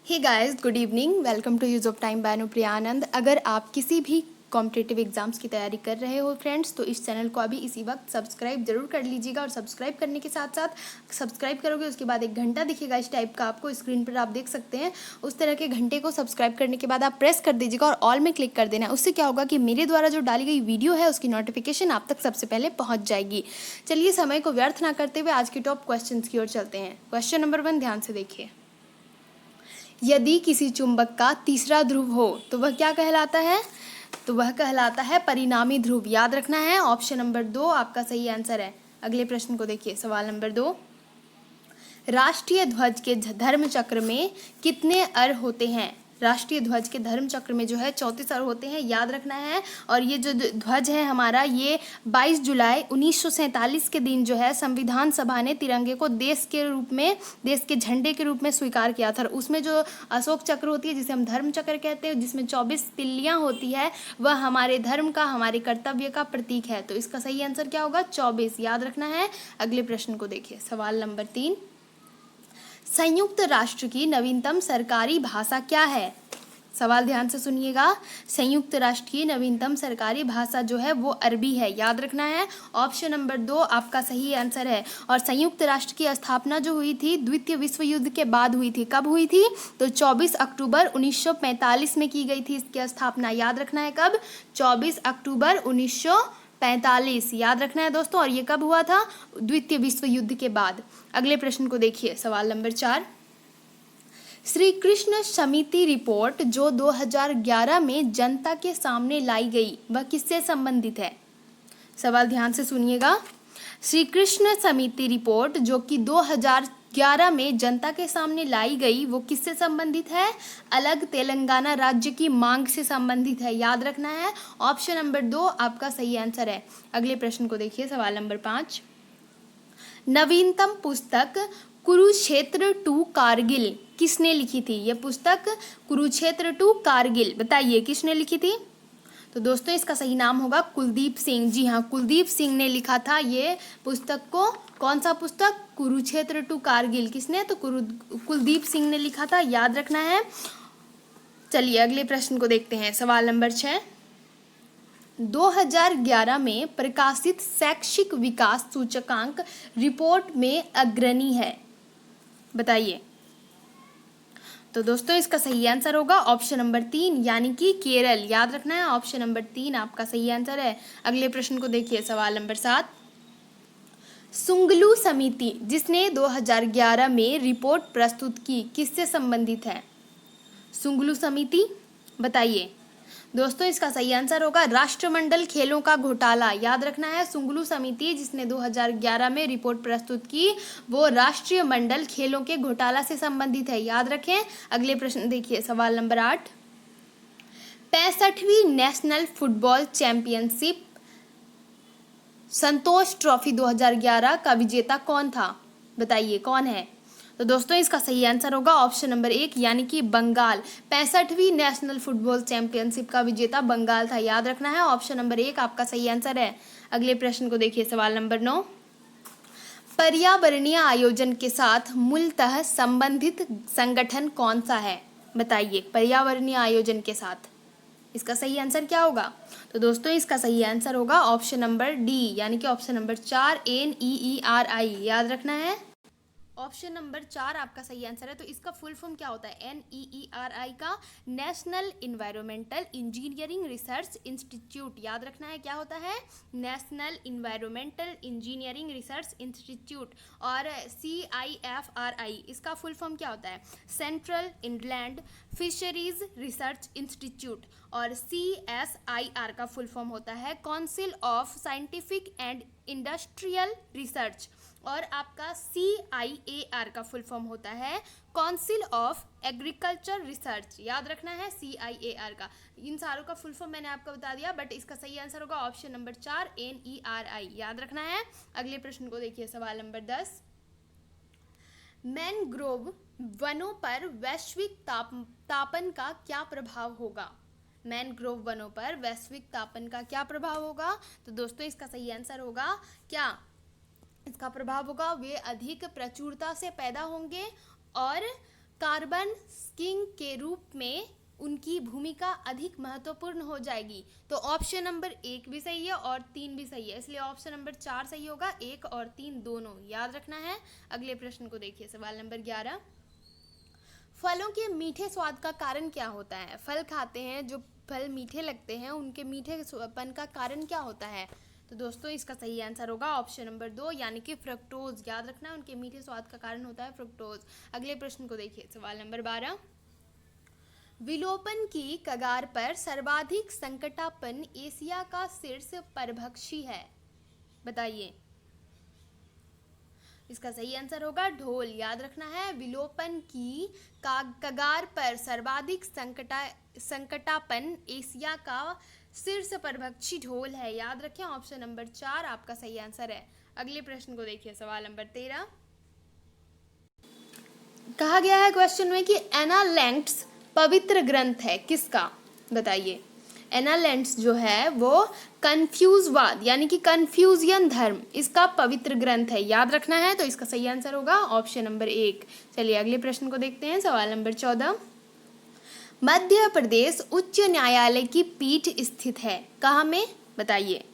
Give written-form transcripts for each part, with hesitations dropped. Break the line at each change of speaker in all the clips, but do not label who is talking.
Hey guys, good evening. Welcome to use of time by Anupriya Anand. अगर आप किसी भी कॉम्पिटिटिव एग्जाम्स की तैयारी कर रहे हो फ्रेंड्स, तो इस चैनल को अभी इसी वक्त सब्सक्राइब जरूर कर लीजिएगा। और सब्सक्राइब करने के साथ साथ सब्सक्राइब करोगे उसके बाद एक घंटा दिखेगा इस टाइप का, आपको स्क्रीन पर आप देख सकते हैं। उस तरह के घंटे को सब्सक्राइब करने के बाद आप प्रेस कर दीजिएगा और ऑल में क्लिक कर देना। उससे क्या होगा कि मेरे द्वारा जो डाली गई वीडियो है उसकी नोटिफिकेशन आप तक सबसे पहले पहुँच जाएगी। चलिए समय को व्यर्थ ना करते हुए आज के टॉप क्वेश्चन की ओर चलते हैं। क्वेश्चन नंबर 1 ध्यान से देखिए। यदि किसी चुंबक का तीसरा ध्रुव हो तो वह क्या कहलाता है? तो वह कहलाता है परिणामी ध्रुव। याद रखना है। ऑप्शन नंबर 2 आपका सही आंसर है। अगले प्रश्न को देखिए। सवाल नंबर 2, राष्ट्रीय ध्वज के धर्म चक्र में कितने अर होते हैं? राष्ट्रीय ध्वज के धर्म चक्र में जो है 34 अर होते हैं, याद रखना है। और ये जो ध्वज है हमारा, ये 22 जुलाई 1947 के दिन जो है संविधान सभा ने तिरंगे को देश के रूप में, देश के झंडे के रूप में स्वीकार किया था। उसमें जो अशोक चक्र होती है जिसे हम धर्म चक्र कहते हैं, जिसमें 24 तिल्लियाँ होती है, वह हमारे धर्म का, हमारे कर्तव्य का प्रतीक है। तो इसका सही आंसर क्या होगा? 24, याद रखना है। अगले प्रश्न को देखिए। सवाल नंबर 3, संयुक्त राष्ट्र की नवीनतम सरकारी भाषा क्या है? सवाल ध्यान से सुनिएगा। संयुक्त राष्ट्र की नवीनतम सरकारी भाषा जो है वो अरबी है, याद रखना है। ऑप्शन नंबर 2 आपका सही आंसर है। और संयुक्त राष्ट्र की स्थापना जो हुई थी द्वितीय विश्व युद्ध के बाद हुई थी। कब हुई थी? तो 24 अक्टूबर 1945 में की गई थी इसकी स्थापना। याद रखना है कब? 24 अक्टूबर 1945, याद रखना है दोस्तों। और ये कब हुआ था? द्वितीय विश्व युद्ध के बाद। अगले प्रश्न को देखिए। सवाल नंबर 4, श्री कृष्ण समिति रिपोर्ट जो 2011 में जनता के सामने लाई गई वह किससे संबंधित है? सवाल ध्यान से सुनिएगा। श्री कृष्ण समिति रिपोर्ट जो कि 2011 में जनता के सामने लाई गई वो किससे संबंधित है? अलग तेलंगाना राज्य की मांग से संबंधित है, याद रखना है। ऑप्शन नंबर 2 आपका सही आंसर है। अगले प्रश्न को देखिए। सवाल नंबर 5, नवीनतम पुस्तक कुरुक्षेत्र टू कारगिल किसने लिखी थी? यह पुस्तक कुरुक्षेत्र टू कारगिल, बताइए किसने लिखी थी? तो दोस्तों इसका सही नाम होगा कुलदीप सिंह। जी हाँ, कुलदीप सिंह ने लिखा था ये पुस्तक को। कौन सा पुस्तक? कुरुक्षेत्र टू कारगिल। किसने? तो कुलदीप सिंह ने लिखा था, याद रखना है। चलिए अगले प्रश्न को देखते हैं। सवाल नंबर 6, 2011 में प्रकाशित शैक्षिक विकास सूचकांक रिपोर्ट में अग्रणी है, बताइए। तो दोस्तों इसका सही आंसर होगा ऑप्शन नंबर 3 यानी कि केरल, याद रखना है। ऑप्शन नंबर 3 आपका सही आंसर है। अगले प्रश्न को देखिए। सवाल नंबर 7, सुंगलू समिति जिसने 2011 में रिपोर्ट प्रस्तुत की किससे संबंधित है? सुंगलू समिति, बताइए। दोस्तों इसका सही आंसर होगा राष्ट्रमंडल खेलों का घोटाला, याद रखना है। सुंगलू समिति जिसने 2011 में रिपोर्ट प्रस्तुत की वो राष्ट्रीय मंडल खेलों के घोटाला से संबंधित है, याद रखें। अगले प्रश्न देखिए। सवाल नंबर 8, 65वीं नेशनल फुटबॉल चैंपियनशिप संतोष ट्रॉफी 2011 का विजेता कौन था? बताइए कौन है? तो दोस्तों इसका सही आंसर होगा ऑप्शन नंबर 1 यानी कि बंगाल। 65वीं नेशनल फुटबॉल चैंपियनशिप का विजेता बंगाल था, याद रखना है। ऑप्शन नंबर 1 आपका सही आंसर है। अगले प्रश्न को देखिए। सवाल नंबर 9, पर्यावरणीय आयोजन के साथ मूलतः संबंधित संगठन कौन सा है? बताइए पर्यावरणीय आयोजन के साथ। इसका सही आंसर क्या होगा? तो दोस्तों इसका सही आंसर होगा ऑप्शन नंबर डी यानी कि ऑप्शन नंबर 4 NEERI, याद रखना है। ऑप्शन नंबर 4 आपका सही आंसर है। तो इसका फुल फॉर्म क्या होता है? NEERI का national environmental engineering research institute, याद रखना है। क्या होता है? National environmental engineering research institute. और CIFRI इसका फुल फॉर्म क्या होता है? Central inland fisheries research institute. और CSIR का फुल फॉर्म होता है council of scientific and industrial research. और आपका CIAR का फुल फॉर्म होता है काउंसिल ऑफ एग्रीकल्चर रिसर्च, याद रखना है CIAR का। इन सारों का फुल फॉर्म मैंने आपको बता दिया, बट इसका सही आंसर होगा ऑप्शन नंबर 4 NERI, याद रखना है। अगले प्रश्न को देखिए। सवाल नंबर 10, मैनग्रोव वनों पर वैश्विक तापन का क्या प्रभाव होगा? मैनग्रोव वनों पर वैश्विक तापन का क्या प्रभाव होगा? तो दोस्तों इसका सही आंसर होगा क्या? इसका प्रभाव होगा वे अधिक प्रचुरता से पैदा होंगे और कार्बन सिंक के रूप में उनकी भूमिका अधिक महत्वपूर्ण हो जाएगी। तो ऑप्शन नंबर 1 भी सही है और 3 भी सही है, इसलिए ऑप्शन नंबर 4 सही होगा। 1 और 3 दोनों याद रखना है। अगले प्रश्न को देखिए, सवाल नंबर 11। फलों के मीठे स्वाद का कारण क्या होता है? फल खाते हैं, जो फल मीठे लगते हैं, उनके मीठेपन का कारण क्या होता है? तो दोस्तों इसका सही आंसर होगा ऑप्शन नंबर 2 यानी कि फ्रक्टोज। याद रखना है, उनके मीठे स्वाद का कारण होता है फ्रक्टोज। अगले प्रश्न को देखिए, सवाल नंबर 12। विलोपन की कगार पर सर्वाधिक संकटापन्न एशिया का शीर्ष परभक्षी है, बताइए। इसका सही आंसर होगा ढोल। याद रखना है, विलोपन की कगार पर सर्वाधिक संकटापन्न एशिया का शीर्ष परभक्षी ढोल है। याद रखें, ऑप्शन नंबर 4 आपका सही आंसर है। अगले प्रश्न को देखिए, सवाल नंबर 13। कहा गया है क्वेश्चन में कि एनालैंट्स पवित्र ग्रंथ है किसका, बताइए। एनालैंट्स जो है वो कन्फ्यूजवाद यानी कि कन्फ्यूजियन धर्म, इसका पवित्र ग्रंथ है। याद रखना है, तो इसका सही आंसर होगा ऑप्शन नंबर 1। चलिए अगले प्रश्न को देखते हैं, सवाल नंबर 14। मध्य प्रदेश उच्च न्यायालय की पीठ स्थित है कहाँ में, बताइए।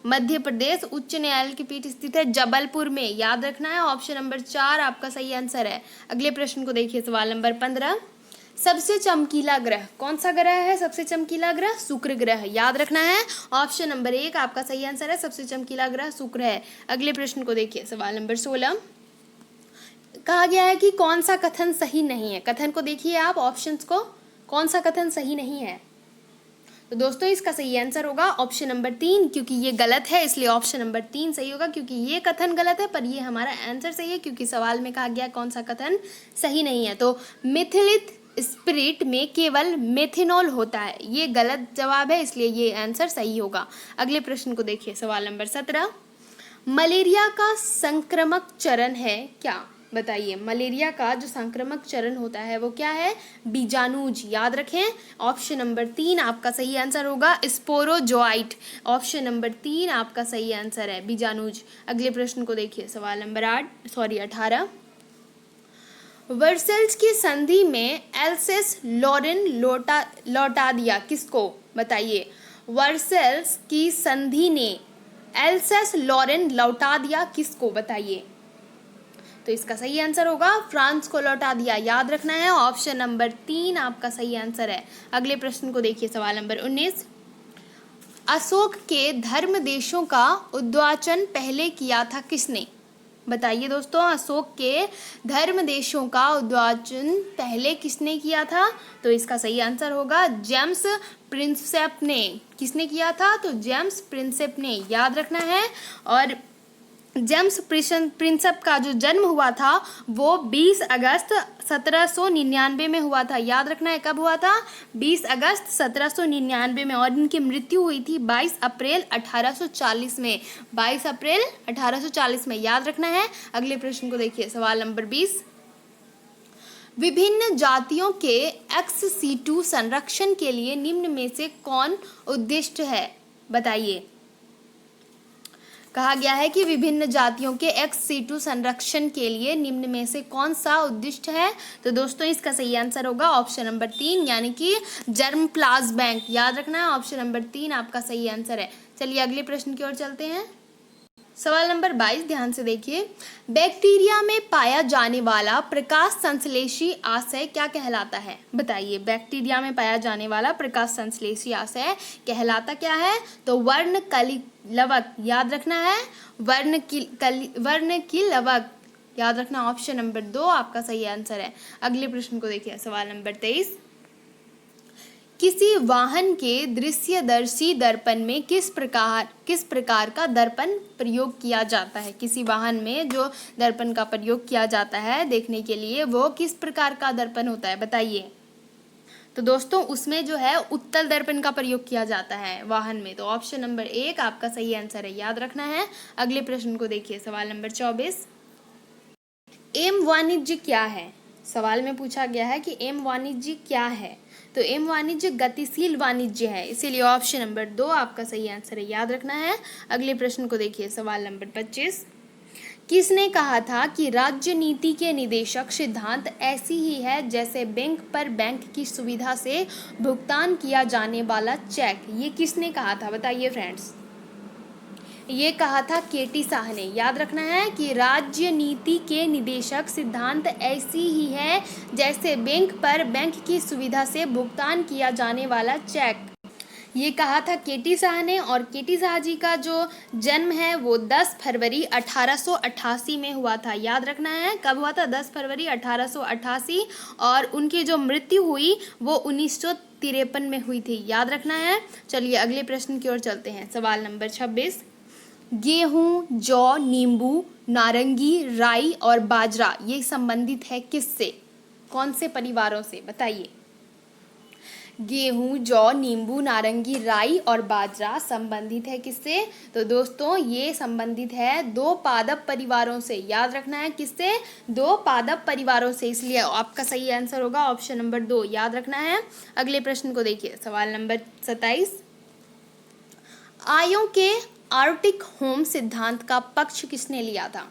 मध्य प्रदेश उच्च न्यायालय की पीठ स्थित है जबलपुर में। याद रखना है, ऑप्शन नंबर 4 आपका सही आंसर है। अगले प्रश्न को देखिए, सवाल नंबर 15। सबसे चमकीला ग्रह कौन सा ग्रह है? सबसे चमकीला ग्रह शुक्र ग्रह। याद रखना है, ऑप्शन नंबर 1 आपका सही आंसर है। सबसे चमकीला ग्रह शुक्र है। अगले प्रश्न को देखिए, सवाल नंबर 16। कहा गया है कि कौन सा कथन सही नहीं है। कथन को देखिए आप, ऑप्शंस को, कौन सा कथन सही नहीं है। तो दोस्तों इसका सही आंसर होगा ऑप्शन नंबर 3, क्योंकि ये गलत है इसलिए ऑप्शन नंबर 3 सही होगा, क्योंकि ये कथन गलत है पर ये हमारा आंसर सही है, क्योंकि सवाल में कहा गया कौन सा कथन सही नहीं है। तो मिथिलित स्पिरिट में केवल मेथेनॉल होता है, ये गलत जवाब है, इसलिए ये आंसर सही होगा। अगले प्रश्न को देखिए, सवाल नंबर 17। मलेरिया का संक्रामक चरण है क्या, बताइए। मलेरिया का जो संक्रामक चरण होता है वो क्या है? बीजाणुज। याद रखें, ऑप्शन नंबर 3 आपका सही आंसर होगा स्पोरोजोआइट। ऑप्शन नंबर 3 आपका सही आंसर है बीजाणुज। अगले प्रश्न को देखिए, सवाल नंबर 18। वर्सेल्स की संधि में एल्सेस लॉरेन लौटा दिया किसको, बताइए। वर्सेल्स की संधि ने एल्सेस लॉरेन लौटा दिया किसको, बताइए। तो इसका सही आंसर होगा फ्रांस को लौटा दिया। याद रखना है, ऑप्शन नंबर 3 आपका सही आंसर है। अगले प्रश्न को देखिए, सवाल नंबर 19। अशोक के धर्म देशों का उद्वाचन पहले किया था किसने, बताइए दोस्तों। अशोक के धर्म देशों का उद्वाचन पहले किसने किया था? तो इसका सही आंसर होगा जेम्स प्रिंसेप ने। किसने किया था? तो जेम्स प्रिंसेप ने। याद रखना है, और जेम्स प्रिंसेप का जो जन्म हुआ था वो 20 अगस्त 1799 में हुआ था। याद रखना है, कब हुआ था? 20 अगस्त 1799 में। और इनकी मृत्यु हुई थी 22 अप्रैल 1840 में। 22 अप्रैल 1840 में। याद रखना है। अगले प्रश्न को देखिए, सवाल नंबर 20। विभिन्न जातियों के ex-situ संरक्षण के लिए निम्न में से कौन उद्दिष्ट है, बताइए। कहा गया है कि विभिन्न जातियों के ex-situ संरक्षण के लिए निम्न में से कौन सा उद्दिष्ट है? तो दोस्तों इसका सही आंसर होगा ऑप्शन नंबर 3 यानी कि जर्म प्लाज्म बैंक। याद रखना है, ऑप्शन नंबर 3 आपका सही आंसर है। चलिए अगले प्रश्न की ओर चलते हैं। सवाल नंबर 22 ध्यान से देखिए। बैक्टीरिया में पाया जाने वाला प्रकाश संश्लेषी आशय क्या कहलाता है, बताइए। बैक्टीरिया में पाया जाने वाला प्रकाश संश्लेषी आशय कहलाता क्या है? तो वर्णकलिलवक। याद रखना है, वर्णकिलवक। याद रखना, ऑप्शन नंबर 2 आपका सही आंसर है। अगले प्रश्न को देखिए, सवाल नंबर 23। किसी वाहन के दृश्यदर्शी दर्पण में किस प्रकार का दर्पण प्रयोग किया जाता है? किसी वाहन में जो दर्पण का प्रयोग किया जाता है देखने के लिए, वो किस प्रकार का दर्पण होता है, बताइए। तो दोस्तों उसमें जो है उत्तल दर्पण का प्रयोग किया जाता है वाहन में। तो ऑप्शन नंबर 1 आपका सही आंसर है। याद रखना है। अगले प्रश्न को देखिए, सवाल नंबर 24। एम वाणिज्य क्या है? सवाल में पूछा गया है कि एम वाणिज्य क्या है। तो एम वाणिज्य गतिशील वाणिज्य है, इसीलिए ऑप्शन नंबर 2 आपका सही आंसर है। याद रखना है। अगले प्रश्न को देखिए, सवाल नंबर 25। किसने कहा था कि राज्य नीति के निदेशक सिद्धांत ऐसी ही है जैसे बैंक पर बैंक की सुविधा से भुगतान किया जाने वाला चेक? ये किसने कहा था बताइए फ्रेंड्स? ये कहा था केटी शाह ने। याद रखना है कि राज्य नीति के निदेशक सिद्धांत ऐसी ही है जैसे बैंक पर बैंक की सुविधा से भुगतान किया जाने वाला चेक। ये कहा था केटी शाह ने। और केटी शाह जी का जो जन्म है वो 10 फरवरी 1888 में हुआ था। याद रखना है कब हुआ था? 10 फरवरी 1888। और उनकी जो मृत्यु हुई वो 1953 में हुई थी। याद रखना है। चलिए अगले प्रश्न की ओर चलते हैं। सवाल नंबर 26। गेहूं, जौ, नींबू, नारंगी, राई और बाजरा ये संबंधित है किससे? कौन से परिवारों से बताइए? गेहूं, जौ, नींबू, नारंगी, राई और बाजरा संबंधित है किससे? तो दोस्तों ये संबंधित है दो पादप परिवारों से। याद रखना है किससे? दो पादप परिवारों से। इसलिए आपका सही आंसर होगा ऑप्शन नंबर 2। याद रखना है। अगले प्रश्न को देखिए। सवाल नंबर 27। आयों के आर्कटिक होम सिद्धांत का पक्ष किसने लिया था?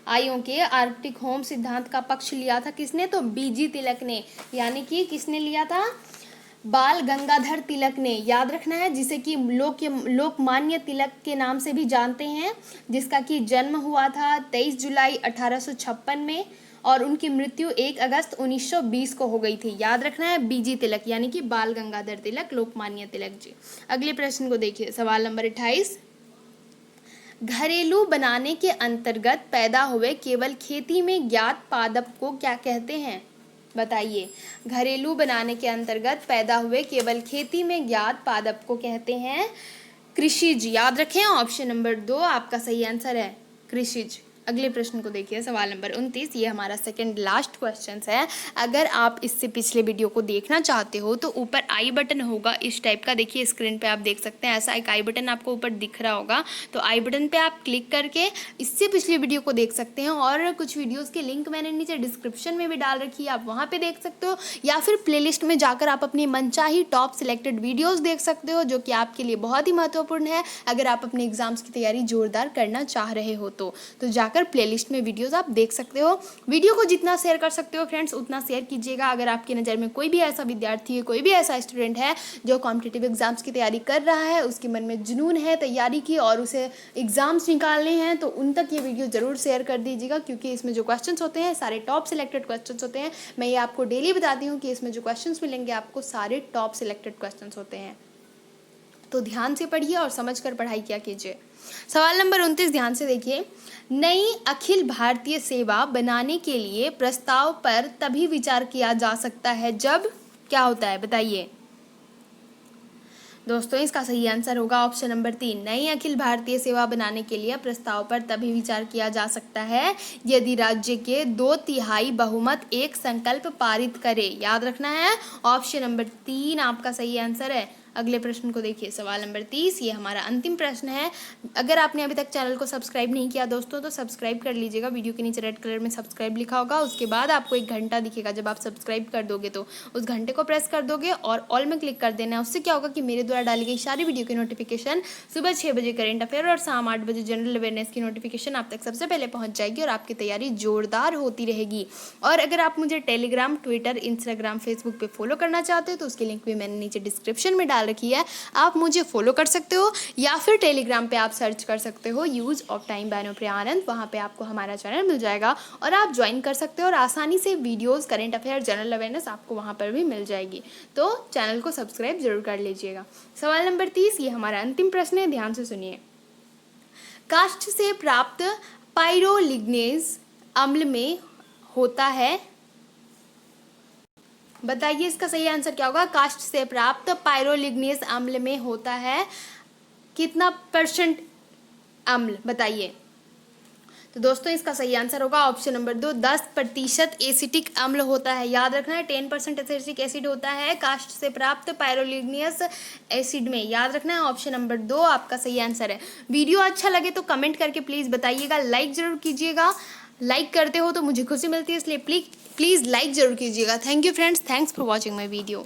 आयों के आर्कटिक होम सिद्धांत का पक्ष लिया था किसने? तो बीजी तिलक ने। यानी कि किसने लिया था? बाल गंगाधर तिलक ने। याद रखना है। जिसे कि लोकमान्य तिलक के नाम से भी जानते हैं, जिसका कि जन्म हुआ था 23 जुलाई 1856 में और उनकी मृत्यु 1 अगस्त 1920 को हो गई थी। याद रखना है बीजी तिलक यानी कि बाल गंगाधर तिलक, लोकमान्य तिलक जी। अगले प्रश्न को देखिए। सवाल नंबर 28। घरेलू बनाने के अंतर्गत पैदा हुए केवल खेती में ज्ञात पादप को क्या कहते हैं? बताइए। घरेलू बनाने के अंतर्गत पैदा हुए केवल खेती में ज्ञात पादप को कहते हैं कृषिज। याद रखें ऑप्शन नंबर 2 आपका सही आंसर है, कृषिज। अगले प्रश्न को देखिए। सवाल नंबर 29। ये हमारा सेकंड लास्ट क्वेश्चन है। अगर आप इससे पिछले वीडियो को देखना चाहते हो तो ऊपर आई बटन होगा इस टाइप का, देखिए स्क्रीन पे आप देख सकते हैं। ऐसा एक आई बटन आपको ऊपर दिख रहा होगा, तो आई बटन पे आप क्लिक करके इससे पिछली वीडियो को देख सकते हैं। और कुछ वीडियोज़ के लिंक मैंने नीचे डिस्क्रिप्शन में भी डाल रखी है, आप वहाँ पर देख सकते हो। या फिर प्लेलिस्ट में जाकर आप अपनी मनचाही टॉप सिलेक्टेड वीडियोज़ देख सकते हो, जो कि आपके लिए बहुत ही महत्वपूर्ण है अगर आप अपने एग्जाम्स की तैयारी जोरदार करना चाह रहे हो तो जाकर प्लेलिस्ट में वीडियोस आप देख सकते हो। वीडियो को जितना शेयर कर सकते हो फ्रेंड्स उतना शेयर कीजिएगा। अगर आपकी नज़र में कोई भी ऐसा विद्यार्थी है, कोई भी ऐसा स्टूडेंट है जो कॉम्पिटिटिव एग्जाम्स की तैयारी कर रहा है, उसके मन में जुनून है तैयारी की और उसे एग्जाम्स निकालने हैं, तो उन तक ये वीडियो जरूर शेयर कर दीजिएगा। क्योंकि इसमें जो क्वेश्चंस होते हैं सारे टॉप सिलेक्टेड क्वेश्चंस होते हैं। मैं ये आपको डेली बताती हूँ कि इसमें जो क्वेश्चंस मिलेंगे आपको सारे टॉप सिलेक्टेड क्वेश्चंस होते हैं। तो ध्यान से पढ़िए और समझकर पढ़ाई किया कीजिए। सवाल नंबर 29 ध्यान से देखिए। नई अखिल भारतीय सेवा बनाने के लिए प्रस्ताव पर तभी विचार किया जा सकता है जब क्या होता है बताइए दोस्तों? इसका सही आंसर होगा ऑप्शन नंबर 3। नई अखिल भारतीय सेवा बनाने के लिए प्रस्ताव पर तभी विचार किया जा सकता है यदि राज्य के 2/3 बहुमत एक संकल्प पारित करे। याद रखना है ऑप्शन नंबर 3 आपका सही आंसर है। अगले प्रश्न को देखिए। सवाल नंबर 30। ये हमारा अंतिम प्रश्न है। अगर आपने अभी तक चैनल को सब्सक्राइब नहीं किया दोस्तों तो सब्सक्राइब कर लीजिएगा। वीडियो के नीचे रेड कलर में सब्सक्राइब लिखा होगा, उसके बाद आपको एक घंटा दिखेगा। जब आप सब्सक्राइब कर दोगे तो उस घंटे को प्रेस कर दोगे और ऑल में क्लिक कर देना है। उससे क्या होगा कि मेरे द्वारा डाली गई सारी वीडियो की नोटिफिकेशन सुबह 6 बजे करेंट अफेयर और शाम 8 बजे जनरल अवेयरनेस की नोटिफिकेशन आप तक सबसे पहले पहुँच जाएगी और आपकी तैयारी जोरदार होती रहेगी। और अगर आप मुझे टेलीग्राम, ट्विटर, इंस्टाग्राम, फेसबुक पे फॉलो करना चाहते हो तो उसकी लिंक भी मैंने नीचे डिस्क्रिप्शन में डाल रखी है, आप मुझे फॉलो कर सकते हो। या फिर टेलीग्राम पे आप सर्च कर सकते हो use of time by Anupriya Anand, वहाँ पे आपको हमारा चैनल मिल जाएगा और आप ज्वाइन कर सकते हो और आसानी से videos, current affair, general awareness आपको वहाँ पर भी मिल जाएगी। तो चैनल को सब्सक्राइब जरूर कर लीजिएगा। सवाल नंबर 30। ये हमारा अंतिम प्रश्न है, ध्यान से सुनिए। काष्ठ से प्राप्त पाइरोलिग्नेज अम्ल में होता है, बताइए इसका सही आंसर क्या होगा? काष्ठ से प्राप्त पाइरोलिग्नेस अम्ल में होता है कितना % अम्ल बताइए? तो दोस्तों इसका सही आंसर होगा ऑप्शन नंबर 2 10% एसिटिक अम्ल होता है। याद रखना है 10% एसिटिक एसिड होता है काष्ठ से प्राप्त पाइरोलिग्नियस एसिड में। याद रखना है ऑप्शन नंबर 2 आपका सही आंसर है। वीडियो अच्छा लगे तो कमेंट करके प्लीज़ बताइएगा, लाइक ज़रूर कीजिएगा। लाइक करते हो तो मुझे खुशी मिलती है, इसलिए प्लीज़ लाइक ज़रूर कीजिएगा। Thank you friends, thanks for watching my video.